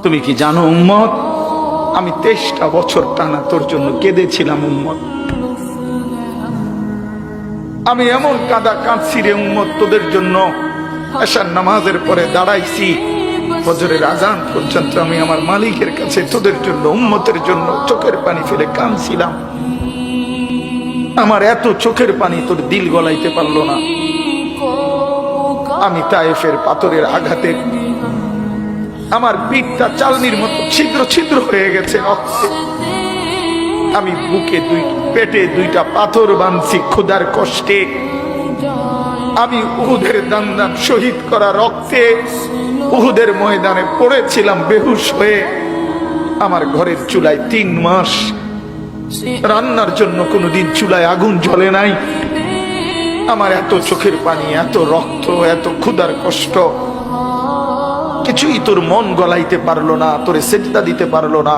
তুমি কি জানো উম্মত, আমি 23টা বছর টানা তোর জন্য কেঁদেছিলাম উম্মত। আমি এমন কাঁদা কাঁদছি রে উম্মত তোদের জন্য। এশার নামাজের পরে দাঁড়াইছি, ফজরের আজান পর্যন্ত আমি আমার মালিকের কাছে তোদের জন্য, উম্মতের জন্য চোখের পানি ফেলে কাঁদছিলাম। আমার এত চোখের পানি তোর দিল গলাইতে পারলো না। আমি তায়েফের পাথরের আঘাতে আমার পিঠটা চালনির মতো ছিদ্র ছিদ্র হয়ে গেছে রক্তে। আমি বুকে পেটে 2টা পাথর বাঁধছি ক্ষুধার কষ্টে। আমি উহুদের দান শহীদ করা রক্তে উহুদের ময়দানে পড়েছিলাম বেহুশ হয়ে। আমার ঘরের চুলায় 3 মাস রান্নার জন্য কোনোদিন চুলায় আগুন জ্বলে নাই। আমার এত চোখের পানি, এত রক্ত, এত ক্ষুধার কষ্ট, কিছুই তোর মন গলাইতে পারলো না, তোরে সেজদা দিতে পারলো না।